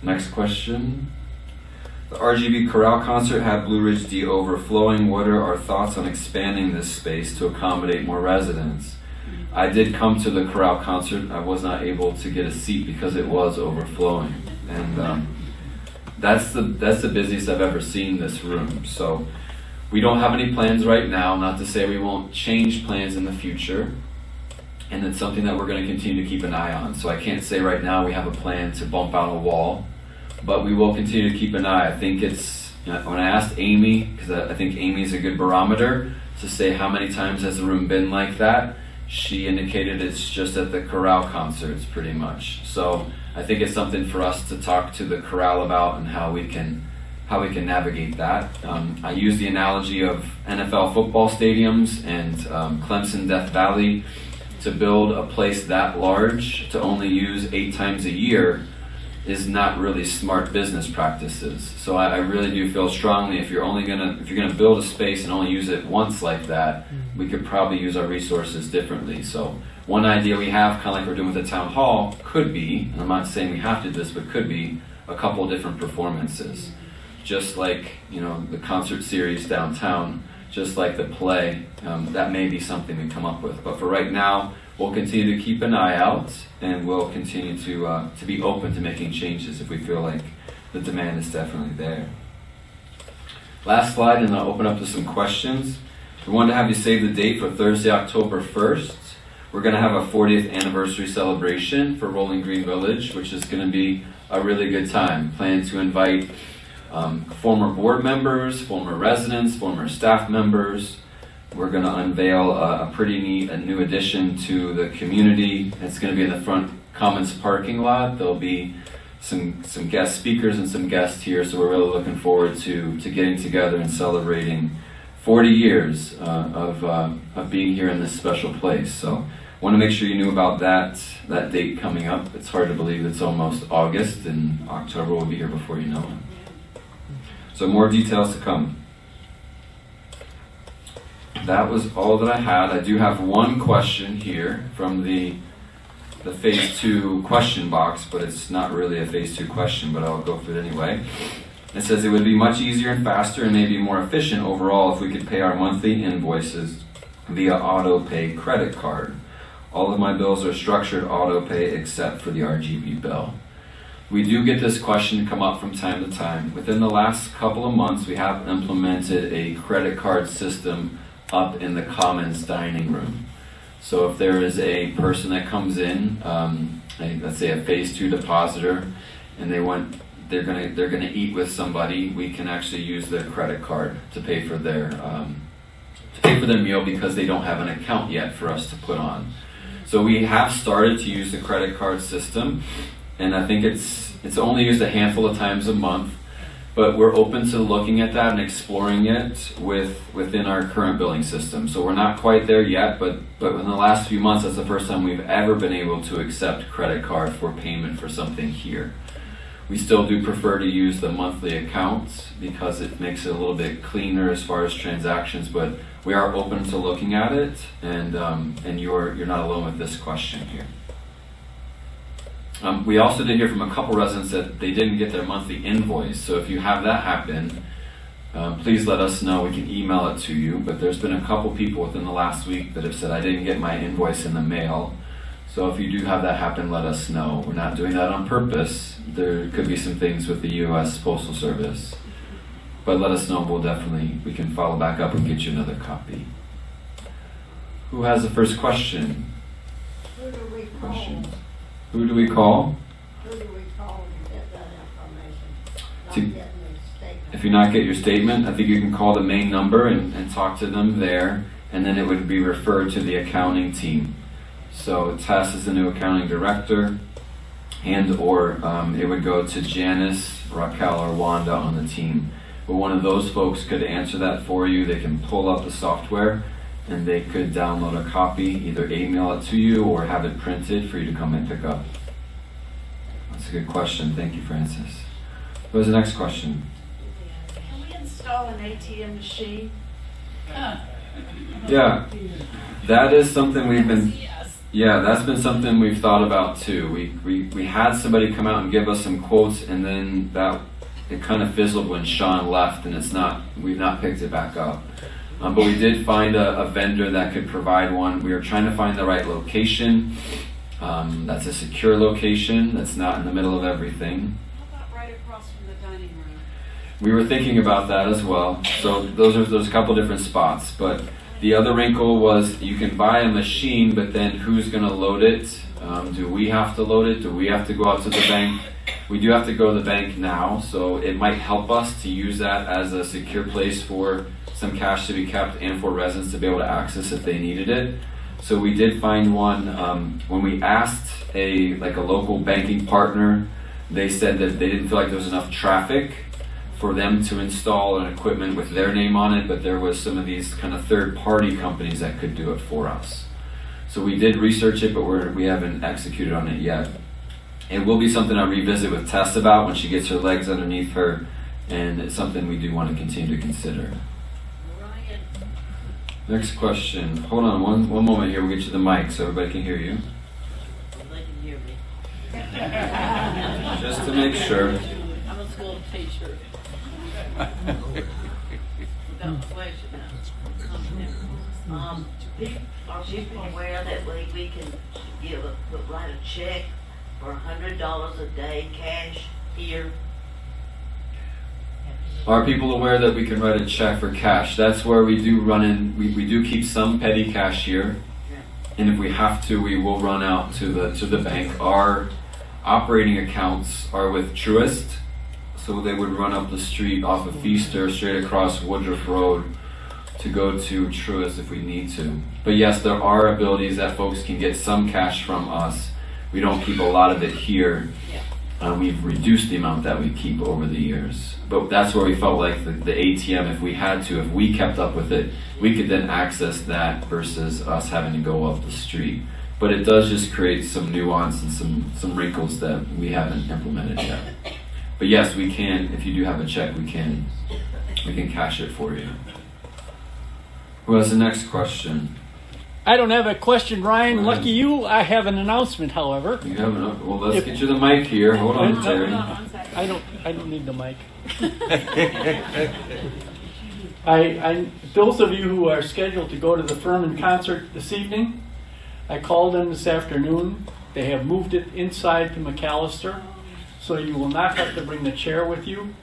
Next question. The RGB Chorale concert had Blue Ridge D overflowing. What are our thoughts on expanding this space to accommodate more residents? I did come to the chorale concert. I was not able to get a seat because it was overflowing. And that's the busiest I've ever seen this room. So we don't have any plans right now, not to say we won't change plans in the future. And it's something that we're going to continue to keep an eye on. So I can't say right now we have a plan to bump out a wall, but we will continue to keep an eye. I think when I asked Amy, because I think Amy's a good barometer to say how many times has the room been like that, she indicated it's just at the chorale concerts pretty much. So I think it's something for us to talk to the chorale about and how we can navigate that. I use the analogy of NFL football stadiums and Clemson Death Valley. To build a place that large to only use 8 times a year is not really smart business practices. So I really do feel strongly if you're gonna build a space and only use it once like that, we could probably use our resources differently. So one idea we have, kind of like we're doing with the town hall, could be, and I'm not saying we have to do this, but could be a couple different performances. Just like, the concert series downtown, just like the play, that may be something we come up with. But for right now, we'll continue to keep an eye out, and we'll continue to be open to making changes if we feel like the demand is definitely there. Last slide, and I'll open up to some questions. We wanted to have you save the date for Thursday, October 1st. We're going to have a 40th anniversary celebration for Rolling Green Village, which is going to be a really good time. Plan to invite former board members, former residents, former staff members. We're going to unveil a pretty neat new addition to the community. It's going to be in the front Commons parking lot. There'll be some guest speakers and some guests here, so we're really looking forward to getting together and celebrating 40 years of being here in this special place. So Want to make sure you knew about that date coming up. It's hard to believe it's almost August, and October will be here before you know it. So more details to come. That was all that I had. I do have one question here from the Phase 2 question box, but it's not really a Phase 2 question, but I'll go through it anyway. It says it would be much easier and faster and maybe more efficient overall if we could pay our monthly invoices via auto pay credit card. All of my bills are structured auto pay except for the RGB bill. We do get this question come up from time to time. Within the last couple of months, we have implemented a credit card system up in the commons dining room. So if there is a person that comes in, let's say a Phase 2 depositor, and they're gonna eat with somebody, we can actually use their credit card to pay for their meal because they don't have an account yet for us to put on. So we have started to use the credit card system, and I think it's only used a handful of times a month, but we're open to looking at that and exploring it within our current billing system. So we're not quite there yet, but in the last few months, that's the first time we've ever been able to accept credit card for payment for something here. We still do prefer to use the monthly accounts because it makes it a little bit cleaner as far as transactions, but we are open to looking at it, and you're not alone with this question here. We also did hear from a couple residents that they didn't get their monthly invoice, so if you have that happen, please let us know. We can email it to you, but there's been a couple people within the last week that have said, I didn't get my invoice in the mail. So if you do have that happen, let us know. We're not doing that on purpose. There could be some things with the U.S. Postal Service. But let us know. We can follow back up and get you another copy. Who has the first question? Who do we call? Questions? Who do we call? Who do we call to get that information? Not To- getting the statement. If you not get your statement, I think you can call the main number and talk to them there, and then it would be referred to the accounting team. So Tess is the new accounting director, or it would go to Janice, Raquel, or Wanda on the team. But one of those folks could answer that for you. They can pull up the software and they could download a copy, either email it to you or have it printed for you to come and pick up. That's a good question. Thank you, Francis. What was the next question? Can we install an ATM machine? Yeah, that is something that's been something we've thought about too. We had somebody come out and give us some quotes, and then it kind of fizzled when Sean left, and we've not picked it back up. But we did find a vendor that could provide one. We were trying to find the right location. That's a secure location. That's not in the middle of everything. How about right across from the dining room? We were thinking about that as well. So there's a couple different spots. But the other wrinkle was you can buy a machine, but then who's going to load it? Do we have to load it? Do we have to go out to the bank? We do have to go to the bank now, so it might help us to use that as a secure place for some cash to be kept and for residents to be able to access if they needed it. So we did find one. When we asked a local banking partner, they said that they didn't feel like there was enough traffic for them to install an equipment with their name on it, but there was some of these kind of third-party companies that could do it for us. So we did research it, but we haven't executed on it yet. It will be something I'll revisit with Tess about when she gets her legs underneath her, and it's something we do want to continue to consider. Next question. Hold on one moment here. We'll get you the mic so everybody can hear you. They can hear me. Just to make sure. I'm a school teacher. Without question now. Are people aware that we can write a check for $100 a day cash here? Are people aware that we can write a check for cash? That's where we do we do keep some petty cash here. And if we have to, we will run out to the bank. Our operating accounts are with Truist, so they would run up the street off of Feaster straight across Woodruff Road to go to Truist if we need to. But yes, there are abilities that folks can get some cash from us. We don't keep a lot of it here. We've reduced the amount that we keep over the years. But that's where we felt like the ATM, if we kept up with it, we could then access that versus us having to go up the street. but it does just create some nuance and some wrinkles that we haven't implemented yet. But yes, we can, if you do have a check, we can cash it for you. Who has the next question? I don't have a question, Ryan. Lucky you. I have an announcement, however. You have enough? Well, let's get you the mic here. Hold on, Terry. I don't need the mic. Those of you who are scheduled to go to the Furman concert this evening, I called them this afternoon. They have moved it inside to McAllister, so you will not have to bring the chair with you.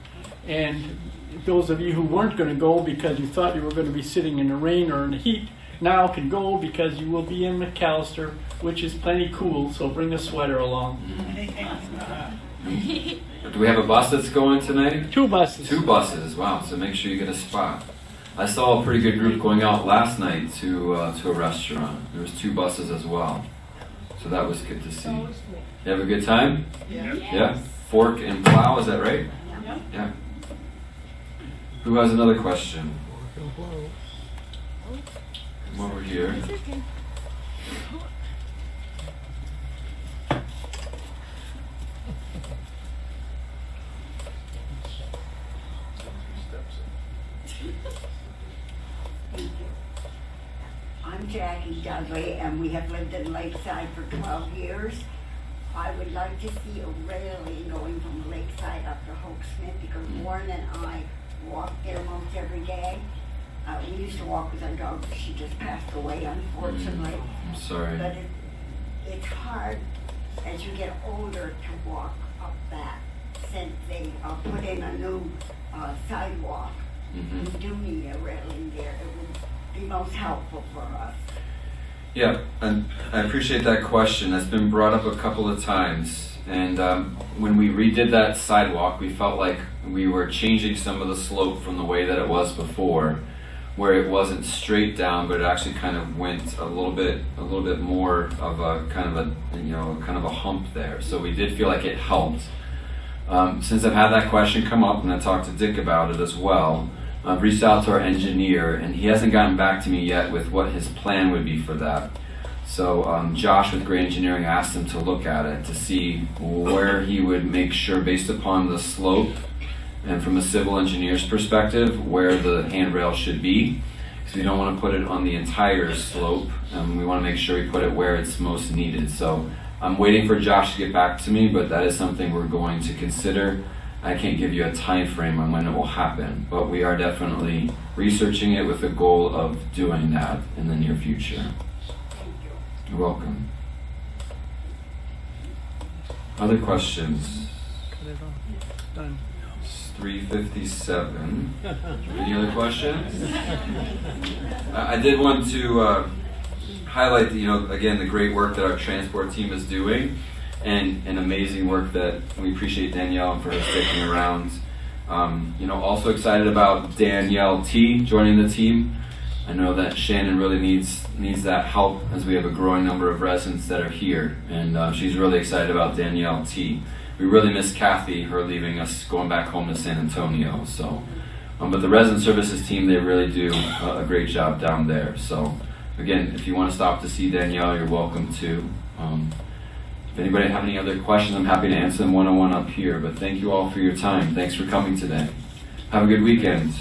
And those of you who weren't going to go because you thought you were going to be sitting in the rain or in the heat, now can go because you will be in McAllister, which is plenty cool, so bring a sweater along. Do we have a bus that's going tonight? 2 buses. 2 buses, wow, so make sure you get a spot. I saw a pretty good group going out last night to a restaurant. There was 2 buses as well, so that was good to see. You have a good time? Yeah? Fork and plow, is that right? Yeah. Who has another question? Come over here. I'm Jackie Dudley, and we have lived in Lakeside for 12 years. I would like to see a railing going from Lakeside up to Hoke Smith because Warren and I walk there most every day. We used to walk with our dog, but she just passed away, unfortunately. I'm sorry. But it's hard as you get older to walk up that since they put in a new sidewalk. We do need a railing there. It would be most helpful for us. Yeah, and I appreciate that question. That's been brought up a couple of times. And when we redid that sidewalk, we felt like we were changing some of the slope from the way that it was before, where it wasn't straight down, but it actually kind of went a little bit more of a kind of a hump there. So we did feel like it helped. Since I've had that question come up, and I talked to Dick about it as well, I've reached out to our engineer, and he hasn't gotten back to me yet with what his plan would be for that. So Josh with Gray Engineering asked him to look at it to see where he would make sure, based upon the slope and from a civil engineer's perspective, where the handrail should be. Because we don't want to put it on the entire slope. We want to make sure we put it where it's most needed. So I'm waiting for Josh to get back to me, but that is something we're going to consider. I can't give you a time frame on when it will happen, but we are definitely researching it with the goal of doing that in the near future. You're welcome. Other questions? Done. It's 3:57. Any other questions? I did want to highlight, again, the great work that our transport team is doing, and amazing work that we appreciate Danielle for her sticking around. Also excited about Danielle T joining the team. I know that Shannon really needs that help as we have a growing number of residents that are here, and she's really excited about Danielle T. We really miss Kathy, her leaving us, going back home to San Antonio. So, but the resident services team, they really do a great job down there. So, again, if you want to stop to see Danielle, you're welcome to. If anybody have any other questions, I'm happy to answer them one-on-one up here. But thank you all for your time. Thanks for coming today. Have a good weekend.